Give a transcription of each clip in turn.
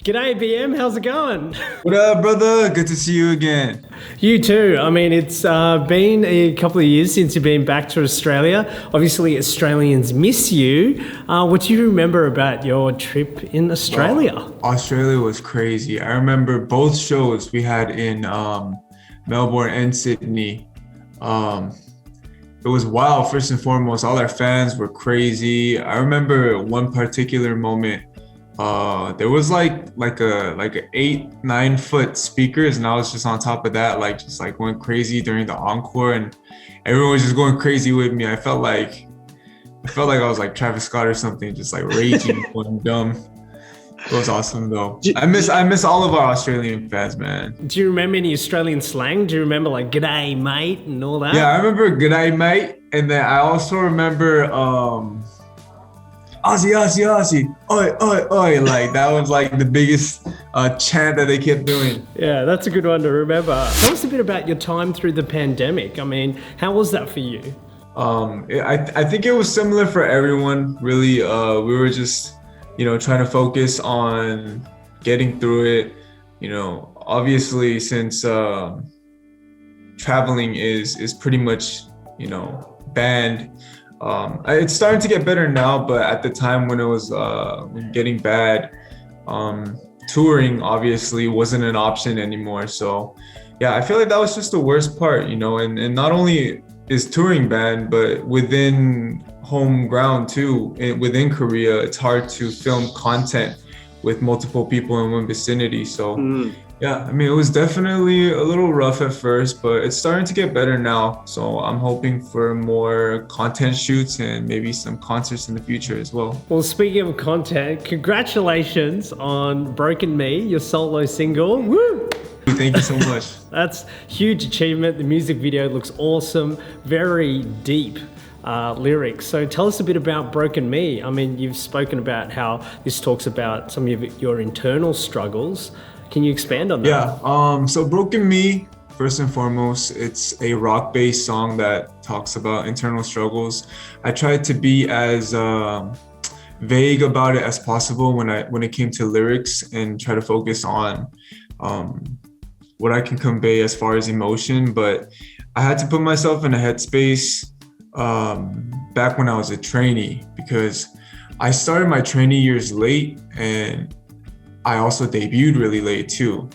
G'day, BM. How's it going? What up, brother? Good to see you again. You too. I mean, it's been a couple of years since you've been back to Australia. Obviously, Australians miss you. What do you remember about your trip in Australia? Australia was crazy. I remember both shows we had in Melbourne and Sydney. It was wild. First and foremost, all our fans were crazy. I remember one particular moment. There was like a 8-9 foot speakers, and I was just on top of that, just going crazy during the encore, and everyone was just going crazy with me. I felt like I was like Travis Scott or something, just like raging, going dumb. It was awesome though. I miss all of our Australian fans, man. Do you remember any Australian slang? Do you remember like "G'day, mate" and all that? Yeah, I remember "G'day, mate," and then I also remember Aussie, Aussie, Aussie, oi, oi, oi. Like that was like the biggest chant that they kept doing. Yeah, that's a good one to remember. Tell us a bit about your time through the pandemic. I mean, how was that for you? I think it was similar for everyone, really. We were just, trying to focus on getting through it. Obviously, since traveling is pretty much, banned. It's starting to get better now, but at the time when it was getting bad, touring obviously wasn't an option anymore. So yeah, I feel like that was just the worst part, and not only is touring banned, but within home ground too, within Korea, it's hard to film content with multiple people in one vicinity. So yeah, I mean, it was definitely a little rough at first, but it's starting to get better now. So I'm hoping for more content shoots and maybe some concerts in the future as well. Well, speaking of content, congratulations on Broken Me, your solo single. Woo! Thank you so much. That's huge achievement. The music video looks awesome, very deep lyrics. So tell us a bit about Broken Me. I mean, you've spoken about how this talks about some of your internal struggles. Can you expand on that? Yeah, so Broken Me, first and foremost, it's a rock-based song that talks about internal struggles. I tried to be as vague about it as possible when it came to lyrics, and try to focus on what I can convey as far as emotion. But I had to put myself in a headspace back when I was a trainee, because I started my trainee years late, and I also debuted really late too.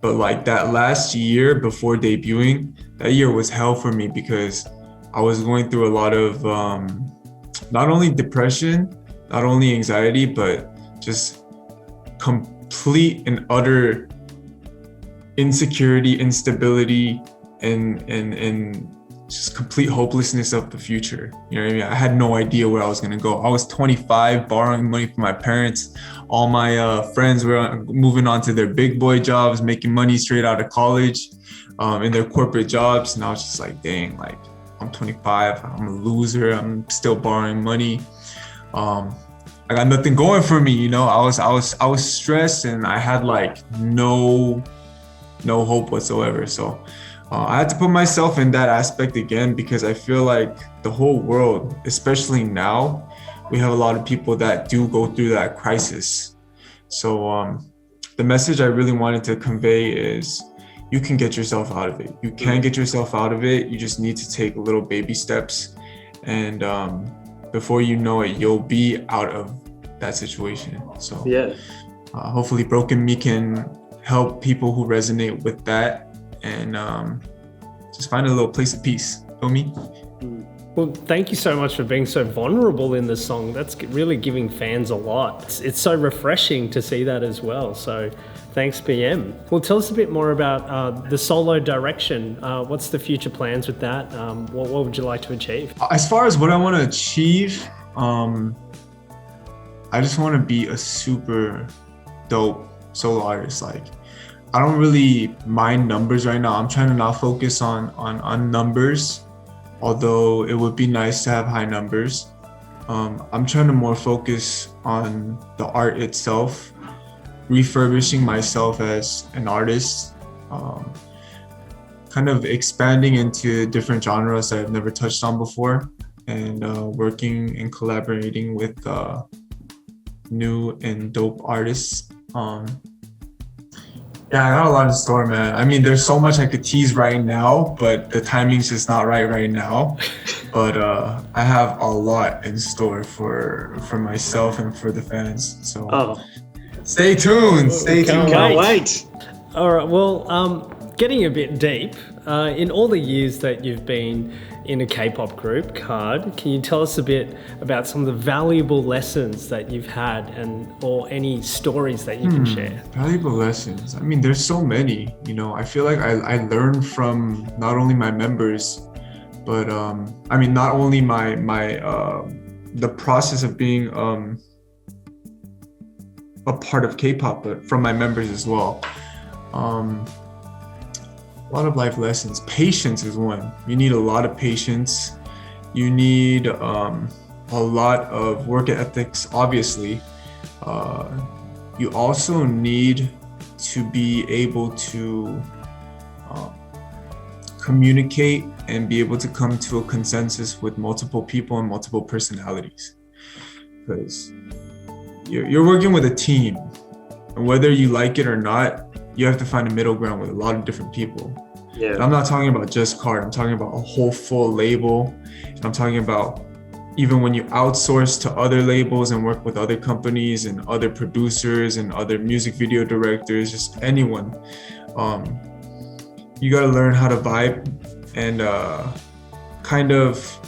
But like that last year before debuting, that year was hell for me, because I was going through a lot of not only depression, not only anxiety, but just complete and utter insecurity, instability, and just complete hopelessness of the future. You know what I mean? I had no idea where I was gonna go. I was 25, borrowing money from my parents. All my friends were moving on to their big boy jobs, making money straight out of college, in their corporate jobs. And I was just like, dang, like I'm 25, I'm a loser, I'm still borrowing money. I got nothing going for me, I was stressed, and I had like no hope whatsoever. So I had to put myself in that aspect again, because I feel like the whole world, especially now, we have a lot of people that do go through that crisis. So the message I really wanted to convey is you can get yourself out of it. You can get yourself out of it. You just need to take little baby steps. And before you know it, you'll be out of that situation. So yeah, hopefully Broken Me can help people who resonate with that, and just find a little place of peace. Feel me? Well, thank you so much for being so vulnerable in this song. That's really giving fans a lot. It's so refreshing to see that as well. So thanks, BM. Well, tell us a bit more about the solo direction. What's the future plans with that? What would you like to achieve? As far as what I want to achieve, I just want to be a super dope solo artist. Like, I don't really mind numbers right now. I'm trying to not focus on numbers, although it would be nice to have high numbers. I'm trying to more focus on the art itself, refurbishing myself as an artist, kind of expanding into different genres that I've never touched on before, and working and collaborating with new and dope artists. Yeah, I got a lot in store, man. I mean, there's so much I could tease right now, but the timing's just not right now. But I have a lot in store for myself and for the fans. So Oh, stay tuned. Stay Can't tuned. can't wait. All right. Well, getting a bit deep, in all the years that you've been in a K-pop group, KARD, can you tell us a bit about some of the valuable lessons that you've had, or any stories that you can share? Valuable lessons. I mean, there's so many. You know, I feel like I learned from not only my members, but I mean, not only my the process of being a part of K-pop, but from my members as well. A lot of life lessons. Patience is one. You need a lot of patience. You need a lot of work ethics, obviously. You also need to be able to communicate and be able to come to a consensus with multiple people and multiple personalities. Because you're working with a team, and whether you like it or not, you have to find a middle ground with a lot of different people. Yeah. And I'm not talking about just KARD, I'm talking about a whole full label. And I'm talking about even when you outsource to other labels and work with other companies and other producers and other music video directors, just anyone. You gotta learn how to vibe and kind of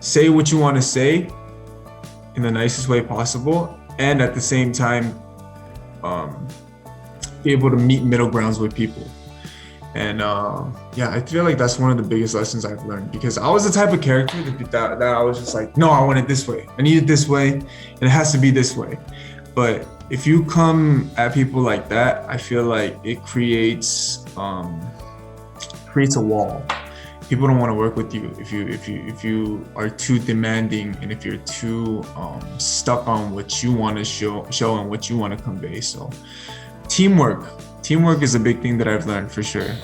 say what you wanna say in the nicest way possible, and at the same time, be able to meet middle grounds with people. And yeah, I feel like that's one of the biggest lessons I've learned, because I was the type of character that I was just like, no, I want it this way. I need it this way, and it has to be this way. But if you come at people like that, I feel like it creates a wall. People don't want to work with you if you are too demanding, and if you're too stuck on what you want to show and what you want to convey. So teamwork is a big thing that I've learned for sure.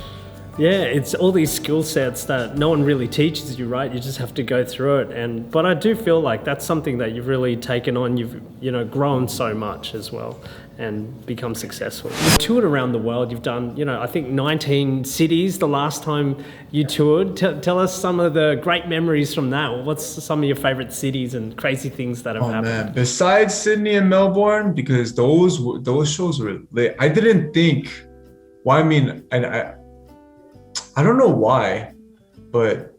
Yeah, it's all these skill sets that no one really teaches you, right? You just have to go through it. But I do feel like that's something that you've really taken on. You've grown so much as well and become successful. You've toured around the world. You've done, I think 19 cities the last time you toured. Tell us some of the great memories from that. What's some of your favorite cities and crazy things that have happened? Man, besides Sydney and Melbourne, because those shows were lit. I didn't think. Well, I mean, I don't know why, but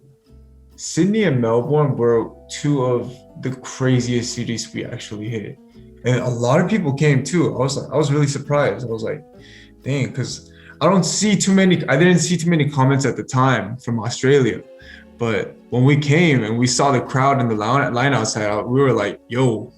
Sydney and Melbourne were two of the craziest cities we actually hit. And a lot of people came too. I was really surprised. I was like, dang, because I didn't see too many comments at the time from Australia. But when we came and we saw the crowd in the line outside, we were like, yo,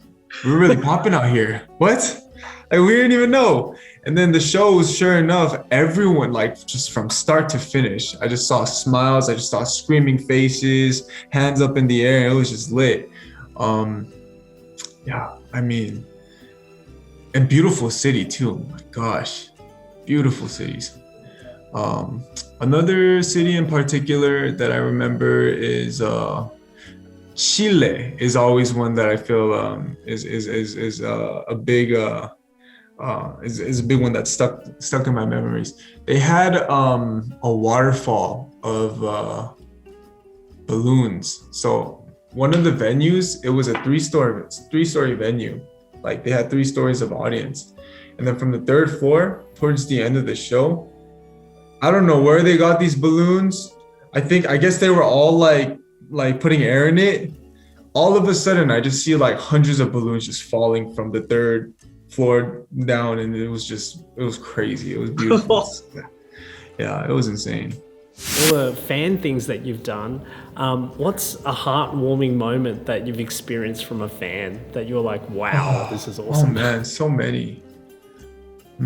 we're really popping out here. What? Like, we didn't even know. And then the shows, sure enough, everyone, like, just from start to finish, I just saw smiles, I just saw screaming faces, hands up in the air, and it was just lit. Yeah, I mean, and beautiful city too. Oh my gosh, beautiful cities. Another city in particular that I remember is Chile. Is always one that I feel is a big is a big one that's stuck in my memories. They had a waterfall of balloons. So one of the venues, it was a three-story venue. Like, they had 3 stories of audience. And then from the 3rd floor, towards the end of the show, I don't know where they got these balloons. I guess they were all like putting air in it. All of a sudden, I just see like hundreds of balloons just falling from the 3rd floor down, and it was crazy. It was beautiful. Yeah, it was insane. All the fan things that you've done, what's a heartwarming moment that you've experienced from a fan that you're like, wow, this is awesome? Oh man, so many. A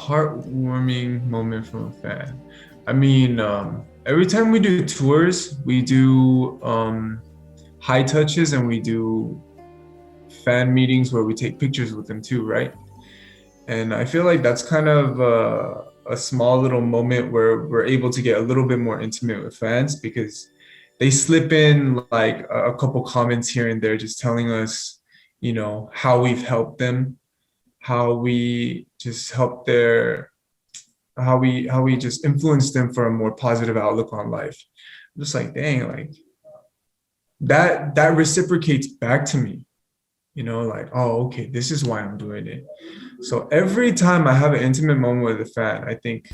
heartwarming moment from a fan. I mean, every time we do tours, we do high touches, and we do fan meetings where we take pictures with them too, right? And I feel like that's kind of a small little moment where we're able to get a little bit more intimate with fans, because they slip in like a couple comments here and there, just telling us, how we've helped them, how we just helped their how we just influence them for a more positive outlook on life. I'm just like, dang, like that reciprocates back to me, like, oh, okay, this is why I'm doing it. So every time I have an intimate moment with a fan, I think,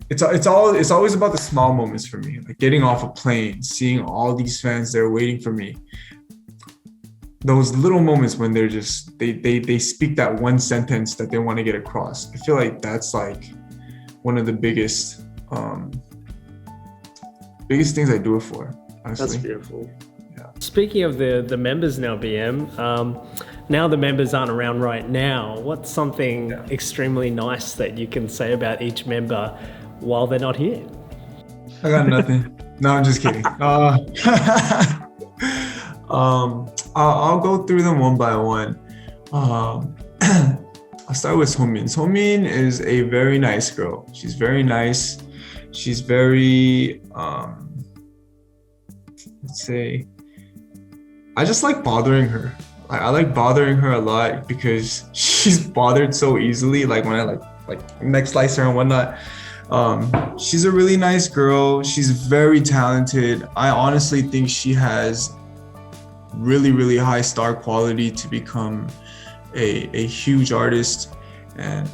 it's always about the small moments for me, like getting off a plane, seeing all these fans that are waiting for me. Those little moments when they're just they speak that one sentence that they want to get across. I feel like that's like one of the biggest things I do it for, honestly. That's beautiful. Yeah. Speaking of the members now, BM, now the members aren't around right now. What's something extremely nice that you can say about each member while they're not here? I got nothing. No, I'm just kidding. I'll go through them one by one. I'll start with Somin. Somin is a very nice girl. She's very nice. She's very, let's say, I just like bothering her. I like bothering her a lot because she's bothered so easily. Like when I like neck slicer and whatnot. She's a really nice girl. She's very talented. I honestly think she has really, really high star quality to become a huge artist. And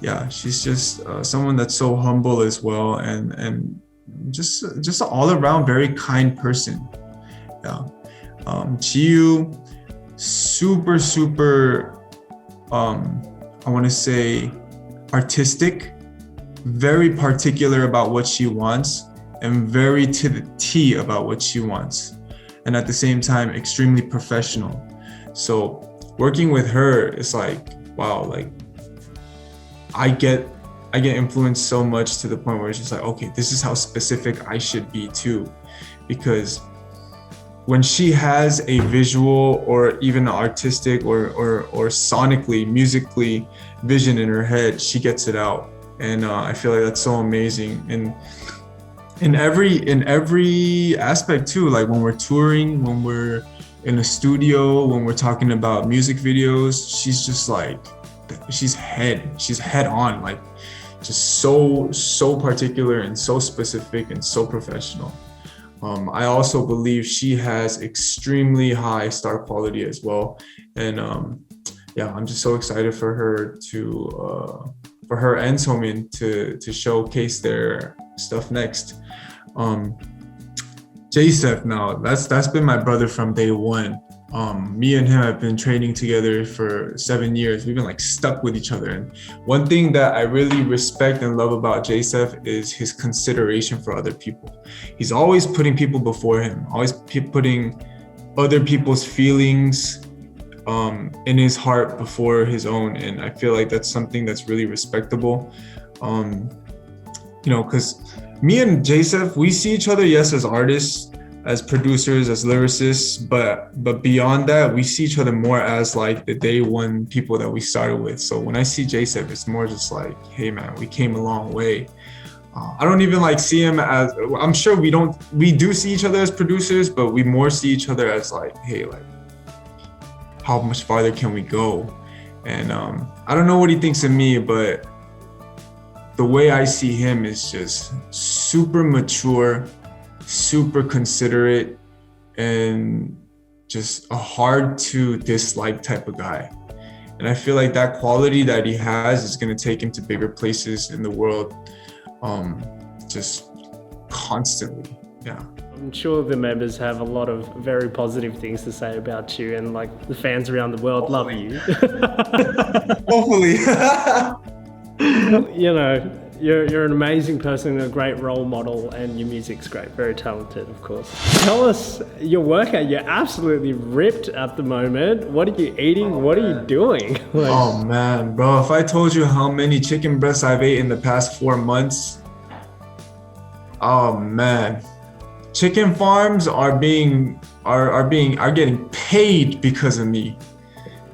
yeah, she's just someone that's so humble as well, and just an all around very kind person. Yeah. Trieu, super I want to say artistic, very particular about what she wants, and very to the T about what she wants, and at the same time extremely professional. So working with her is like, wow, like I get influenced so much to the point where it's just like, okay, this is how specific I should be too. Because when she has a visual or even artistic or sonically, musically vision in her head, she gets it out. And I feel like that's so amazing. And in every aspect too, like when we're touring, when we're in a studio, when we're talking about music videos, she's just like, she's head on, like just so particular and so specific and so professional. I also believe she has extremely high star quality as well. And yeah, I'm just so excited for her and Somin to showcase their stuff next. J-Steph, now that's been my brother from day one. Me and him have been training together for 7 years. We've been like stuck with each other. And one thing that I really respect and love about J-Steph is his consideration for other people. He's always putting people before him, always putting other people's feelings in his heart before his own. And I feel like that's something that's really respectable. Because me and J-Steph, we see each other, yes, as artists, as producers, as lyricists, but beyond that, we see each other more as like the day one people that we started with. So when I see J-Steph, it's more just like, hey man, we came a long way. I don't even like see him as, I'm sure we do see each other as producers, but we more see each other as like, hey, like how much farther can we go? And I don't know what he thinks of me, but the way I see him is just super mature, super considerate, and just a hard to dislike type of guy. And I feel like that quality that he has is going to take him to bigger places in the world, just constantly. Yeah. I'm sure the members have a lot of very positive things to say about you, and like the fans around the world love you. Hopefully. You're an amazing person, a great role model, and your music's great. Very talented, of course. Tell us your workout. You're absolutely ripped at the moment. What are you eating? What are you doing? Oh man, bro, if I told you how many chicken breasts I've ate in the past 4 months, oh man. Chicken farms are getting paid because of me.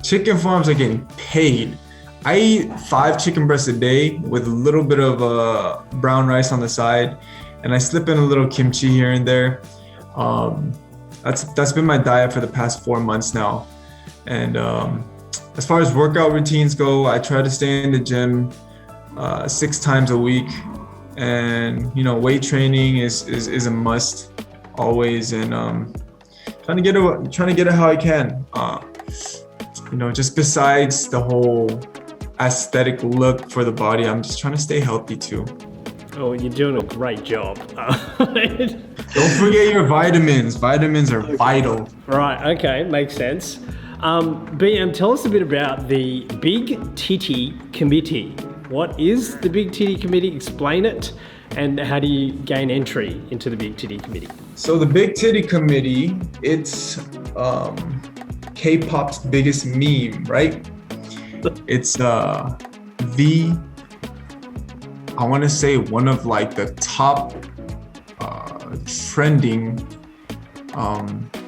Chicken farms are getting paid. I eat 5 chicken breasts a day with a little bit of brown rice on the side, and I slip in a little kimchi here and there. That's been my diet for the past 4 months now. And as far as workout routines go, I try to stay in the gym 6 times a week, and weight training is a must always, and trying to get it how I can. Just besides the whole aesthetic look for the body, I'm just trying to stay healthy too. Oh, you're doing a great job. Don't forget your vitamins. Vitamins are vital. Right, okay, makes sense. BM, tell us a bit about the Big Titty Committee. What is the Big Titty Committee? Explain it. And how do you gain entry into the Big Titty Committee? So the Big Titty Committee, it's K-pop's biggest meme, right? It's I want to say one of like the top trending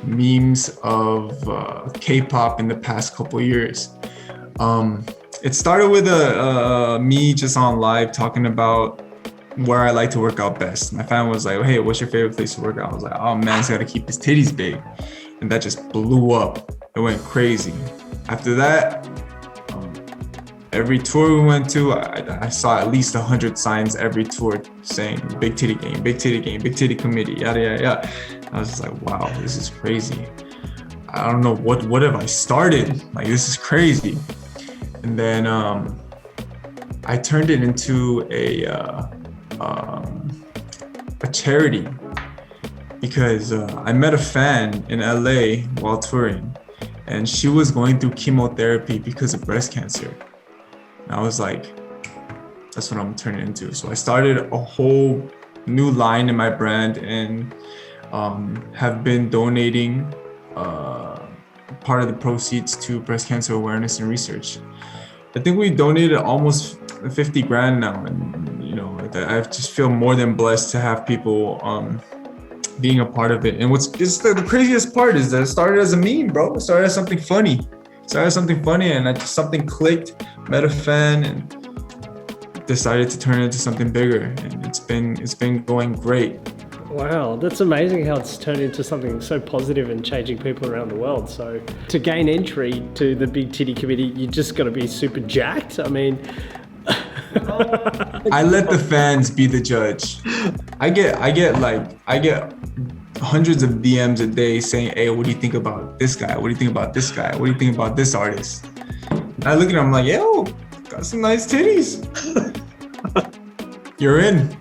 memes of K-pop in the past couple years. It started with me just on live talking about where I like to work out best. My fan was like, hey, what's your favorite place to work out? I was like, oh man, he's got to keep his titties big. And that just blew up. It went crazy. After that, every tour we went to, I saw at least 100 signs every tour saying big titty game, big titty game, big titty committee, yada, yada, yada. I was just like, wow, this is crazy. I don't know, what have I started? Like, this is crazy. And then I turned it into a charity, because I met a fan in LA while touring, and she was going through chemotherapy because of breast cancer. And I was like, that's what I'm turning into. So I started a whole new line in my brand, and have been donating part of the proceeds to breast cancer awareness and research. I think we donated almost 50 grand now, and I just feel more than blessed to have people being a part of it. And the craziest part is that it started as a meme, bro. It started as something funny. And something clicked, met a fan, and decided to turn it into something bigger. And it's been going great. Wow, that's amazing how it's turned into something so positive and changing people around the world. So to gain entry to the Big Titty Committee, you just got to be super jacked. I mean, I let the fans be the judge. I get hundreds of DMs a day saying, hey, what do you think about this guy? What do you think about this guy? What do you think about this artist? And I look at him, I'm like, yo, got some nice titties. You're in.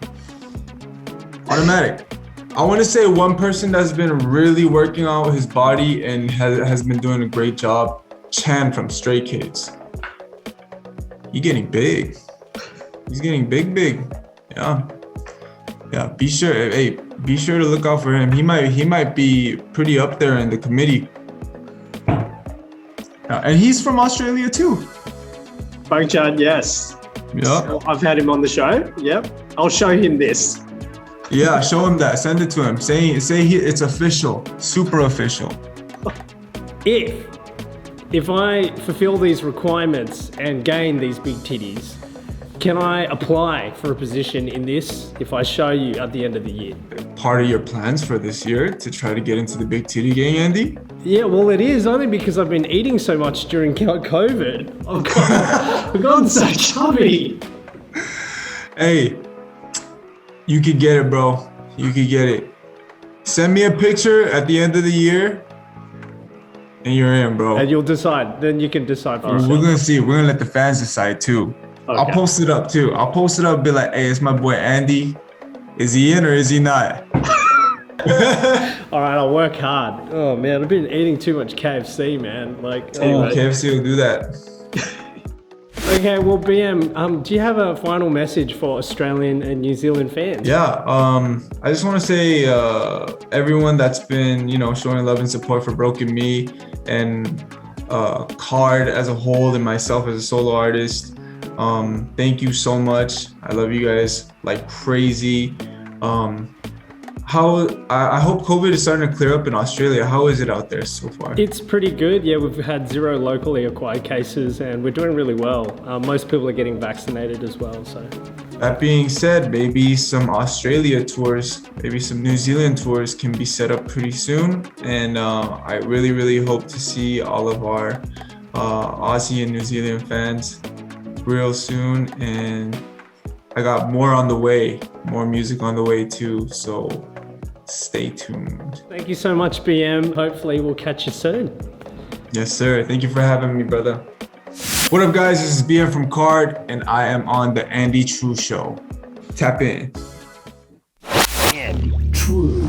Automatic. I want to say one person that's been really working on his body and has been doing a great job, Chan from Stray Kids. He's getting big. He's getting big. Yeah. Be sure to look out for him. He might be pretty up there in the committee. And he's from Australia too. Bangchan, yes. Yeah. I've had him on the show. Yep. I'll show him this. Yeah, show him that. Send it to him. Say it's official, super official. If I fulfill these requirements and gain these big titties, can I apply for a position in this if I show you at the end of the year? Part of your plans for this year to try to get into the big titty gang, Andy? Yeah, well, it is only because I've been eating so much during COVID. I've gotten so chubby. Hey, you could get it, bro. You could get it. Send me a picture at the end of the year, and you're in, bro. And you'll decide. Then you can decide for yourself. We're gonna see. We're gonna let the fans decide too. Okay. I'll post it up too. Be like, hey, it's my boy Andy. Is he in or is he not? All right, I'll work hard. Oh man, I've been eating too much KFC, man. Anyway. KFC will do that. Okay, well, BM, do you have a final message for Australian and New Zealand fans? Yeah, I just want to say everyone that's been, showing love and support for Broken Me and KARD as a whole and myself as a solo artist. Thank you so much. I love you guys like crazy. I hope COVID is starting to clear up in Australia. How is it out there so far? It's pretty good. Yeah, we've had 0 locally acquired cases and we're doing really well. Most people are getting vaccinated as well. So that being said, maybe some Australia tours, maybe some New Zealand tours can be set up pretty soon. And I really, really hope to see all of our Aussie and New Zealand fans real soon. And I got more on the way, more music on the way too. So stay tuned. Thank you so much, BM. Hopefully we'll catch you soon. Yes, sir. Thank you for having me, brother. What up, guys? This is BM from KARD, and I am on the Andy Trieu Show. Tap in. Andy Trieu.